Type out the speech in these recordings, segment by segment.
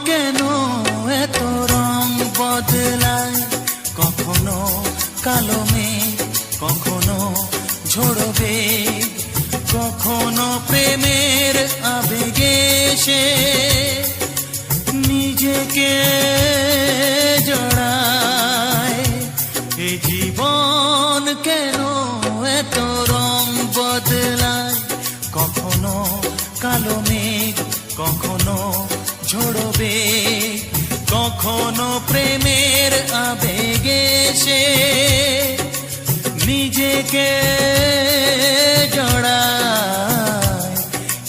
কেন এত রং বদলায়, কখনো কালো মেঘ, কখনো ঝোড়বে, কখনো প্রেমের আবেগে সে নিজেকে জড়ায়। এ জীবন কেন এত রং বদলায়, কখনো কালো মেঘ, কখনো ঝোড়বে, কখনো প্রেমের আবেগে সে নিজেকে জড়ায়।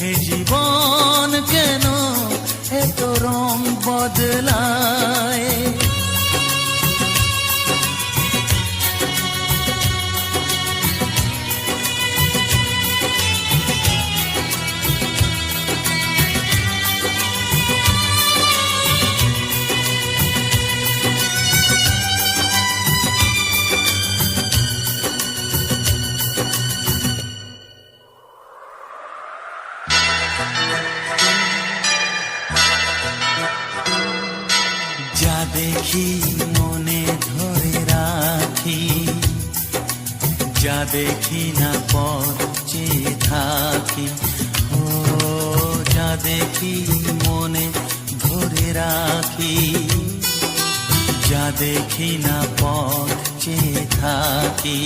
এ জীবন কেন এত রং বদলায়। যা দেখি মনে ধরে রাখি, যা দেখি না পথ চেয়ে থাকি। ও যা দেখি মনে ধরে রাখি, যা দেখি না পথ চেয়ে থাকি।